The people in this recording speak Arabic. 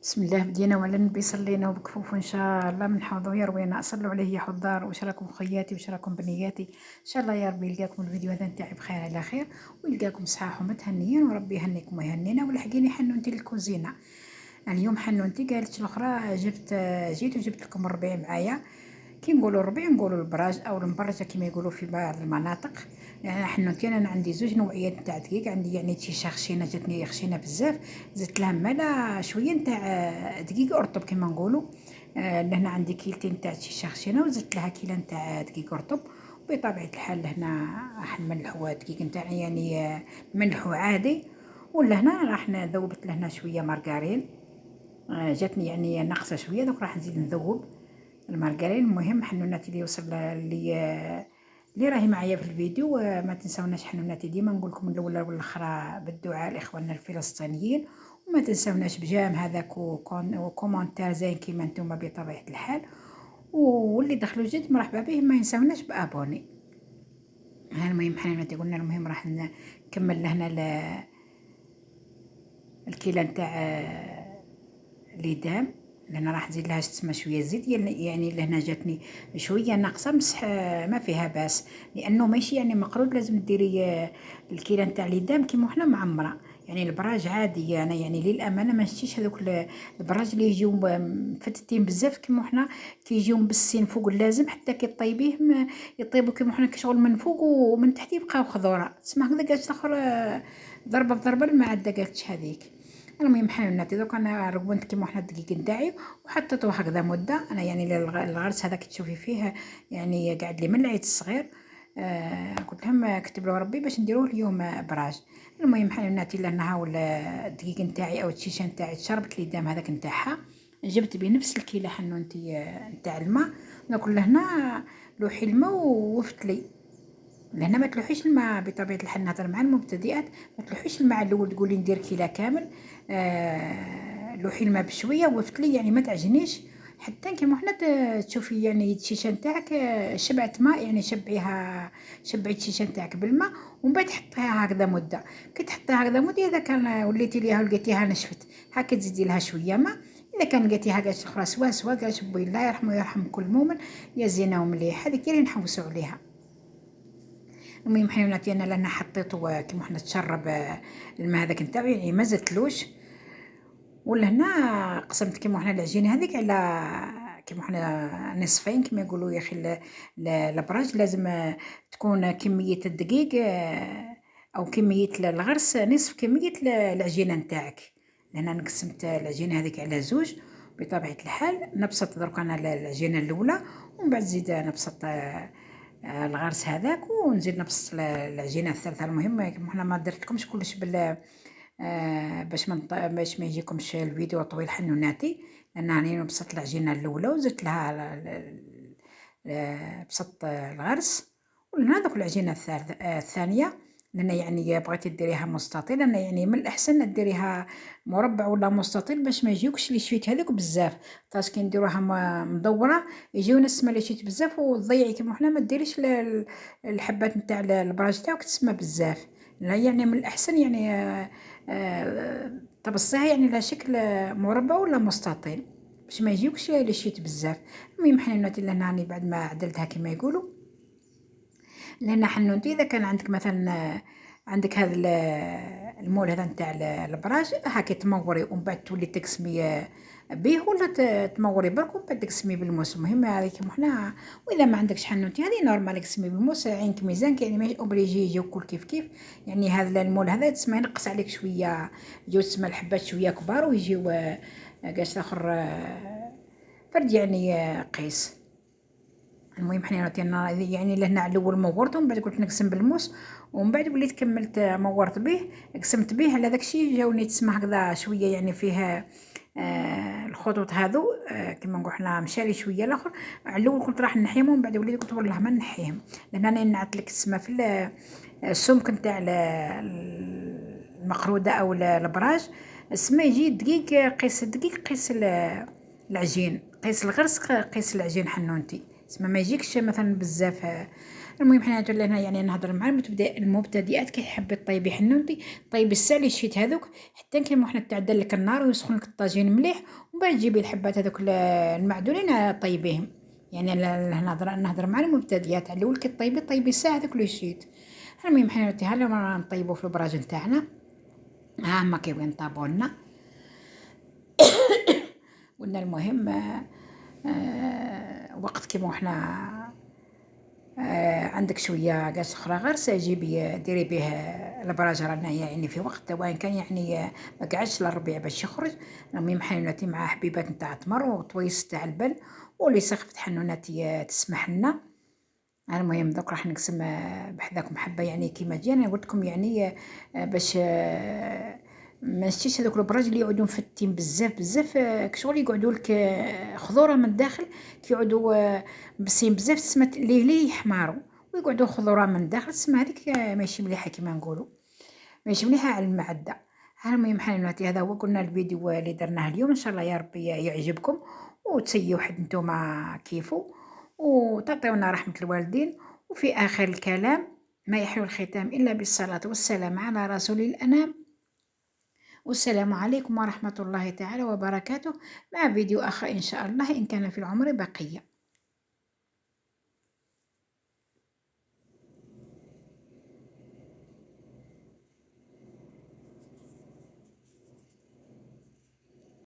بسم الله بدينا وعلى النبي صلينا وبكفوف ان شاء الله من حوض يروينا. صلوا عليه يا حضار. واش راكم خياتي واش راكم بنياتي؟ ان شاء الله يا ربي يلقاكم الفيديو هذا نتاعي بخير على خير، ويلقاكم صحاح ومتهنيين، وربي يهنيكم ويهنينا. ولحقيني حنونتي للكوزينه اليوم. حنونتي قالت الاخرى جيت وجبت لكم الربيع معايا. كي نقولوا الربيع نقولوا البراج او المبرجه كما يقولوا في بعض المناطق. يعني حنوتي انا عندي زوج نوعيات نتاع دقيق. عندي يعني تيشا خشينه، جاتني خشينه بزاف، زدت لها مالا شويه نتاع دقيق ارطب كما نقولوا. لهنا عندي كيلتين نتاع تيشا خشينه، وزدت لها كيله نتاع دقيق ارطب. بطبيعه الحال لهنا راح نملحوا الدقيق نتاعي، يعني ملحو عادي. ولا هنا راح ذوبت لهنا شويه مارغرين. جاتني يعني ناقصه شويه، دوك راح نزيد نذوب المارغرين. المهم حنوناتي اللي وصل اللي راهي معايا في الفيديو. ما تنساوناش حنوناتي، ديما نقول لكم الاولى والاخرى بالدعاء لاخواننا الفلسطينيين، وما تنساوناش بجام هذاك وكومونتير زين كيما نتوما بطبيعه الحال. واللي دخلوا جديد مرحبا به، ما ينساوناش بابوني. المهم حنوناتي قلنا المهم راح نكمل لهنا الكيله نتاع ليدام، لان راح نزيد لها تسمى شويه زيت. يعني لهنا جاتني شويه ناقصه مسح، ما فيها باس، لانه ماشي يعني مقرود. لازم ديري الكيله نتاع ليدام كيما حنا معمره. يعني البراج عادي، انا يعني للامانه ما نشتيش هذوك البراج اللي يجيو مفتتين بزاف كيما حنا، كيجيو مبسين فوق اللازم، حتى كي طيبيه يطيبوا كيما حنا كشغل من فوق ومن تحت يبقاو خضوره. تسمع هكذا قالت الاخر ضربه بضربه المعده قالتش هذيك. المهم حنوناتي دوك انا رقبنت كيما واحد الدقيق نتاعي وحطيته هكذا مده. انا يعني الغرس هذاك تشوفي فيه يعني قاعد لي من العيد الصغير. قلت لهم كتب له ربي باش نديروه اليوم براج. المهم حنوناتي لانها ولا الدقيق نتاعي او الشيشه نتاعي شربت لي دام هذاك نتاعها، جبت بنفس الكيله حنونتي نتاع الماء. ناكل لهنا لوحي الماء ووفت لي لهنا. ما تلوحيش الماء بطبيعه الحال، نهضر مع المبتدئات، ما تلوحيش الماء الاول تقولي ندير كيله كامل. لوحي الماء بشويه وفت لي، يعني ما تعجنيش حتى كيما حنا تشوفي يعني الشيشه نتاعك شبعت ماء. يعني شبعي الشيشه نتاعك بالماء، ومن بعد حطيها هكذا مده. كي تحطيها هكذا مده، اذا كان وليتي ليها ولقيتيها نشفت هاكا تزيدي لها شويه ماء. اذا كان لقيتيها قالت اخرى سوا قالت بوي الله يرحمه ويرحم كل مؤمن، يا زينه ومليح. هذيك اللي نحوسوا عليها. المهم حيواناتي انا لان حطيته كيما حنا تشرب الماء هذاك نتاعو، يعني ما زدتلوش. ولهنا قسمت كيما حنا العجينه هذيك على كيما حنا نصفين كيما يقولوا يا اخي. البراج لازم تكون كميه الدقيق او كميه الغرس نصف كميه العجينه نتاعك. لان انا قسمت العجينه هذيك على زوج. بطبيعه الحال نبسط درك انا العجينه الاولى، ومن بعد زيد نبسط الغرس هذاك، ونزيد نبسط العجينه الثالثه. المهم حنا ما درت لكمش كلش باش ما يجيكمش الفيديو طويل حنوناتي، لان راني بسطت العجينه الاولى وزدت لها بسط الغرس. ولهنا دوك العجينه الثانيه، لان يعني بغيتي ديريها مستطيل. انا يعني من الاحسن ديريها مربع ولا مستطيل باش ما يجيوكش لي شويت هذوك بزاف. طاش كي نديروها مدوره يجيو نسمه لي شويت بزاف وتضيعي كيما حنا. ما ديريش الحبات نتاع البراج تاعك تسمى بزاف. لا يعني من الاحسن يعني تبصيها يعني على شكل مربع ولا مستطيل باش ما يجيوكش لي شويت بزاف. المهم حنونتي لهنا راني بعد ما عدلتها كما يقولوا. لان حنونتي اذا كان عندك مثلا عندك هذا المول هذا نتاع البراج هاكي تموري ومن بعد تولي تقسمي بيه، ولا تموري برك ومن بعد تقسمي بالموس. المهم هذيك كيما حنا. واذا ما عندكش حنونتي هذه نورمال قسمي بالموس، عينك ميزانك، يعني ماشي اوبليجي يجيو كل كيف كيف. يعني هذا المول هذا تسمى ينقص عليك شويه، يجيو تسمى الحبات شويه كبار ويجيو قاش اخر فرد يعني قيس. المهم حنا يعني لهنا على الاول مورتهم، بعد قلت نقسم بالموس، ومن بعد وليت كملت مورت به. قسمت به على داكشي جاوني تسمى هكذا شويه، يعني فيه الخطوط هذو كما نقول حنا مشالي شويه. الاخر على الاول كنت راح نحيهم، ومن بعد وليت قلت والله ما نحيهم، لان انا نعت لك تسمى في السمك نتاع المقروده او البراج. السما يجي دقيق قيس الدقيق قيس العجين، قيس الغرس قيس العجين حنونتي. تسمى ما يجيكش مثلا بزاف. المهم حنا هنا يعني نهضر مع المبتدئات كيحبي طيبي حنوتي طيبي الساعه اللي شيت هذوك حتى كيما حنا تعدل لك النار ويسخن لك الطاجين مليح، ومن بعد تجيبي الحبات هذوك المعدولين طيبيهم. يعني نهضر مع المبتدئات على الاول كي طيبي الساعه هذوك اللي شيت. المهم حنا هلا نطيبوا في البراج نتاعنا، ها هما كيبغيو ينطابوا لنا. قلنا المهم وقت كيما حنا عندك شويه قاش اخرى غير جيبي ديري به البراج رانا يعني في وقت وين كان يعني ما قعدش للربيع باش يخرج. المهم حنوناتي مع حبيبات نتاع تمر وطويس تاع البل واللي سخفت حنوناتي تسمح لنا. المهم دوك راح نقسم بحذاكم حبه يعني كيما جي انا قلت لكم يعني باش ما نشتيش هذوك البراج اللي يعودوا مفتين بزاف كشغل يقعدوا لك خضوره من الداخل كيعودوا مبسين بزاف تسمى ليه يحماروا ويقعدوا خضوره من الداخل تسمى هذيك ماشي مليحه كيما نقولوا ماشي مليحه على المعده. المهم حنوناتي هذا هو قلنا الفيديو اللي درناه اليوم ان شاء الله يا ربي يعجبكم وتسيوا حد نتوما كيفو وتعطيونا رحمه الوالدين. وفي اخر الكلام ما يحلو الختام الا بالصلاه والسلام على رسول الانام. والسلام عليكم ورحمة الله تعالى وبركاته، مع فيديو آخر إن شاء الله إن كان في العمر بقية.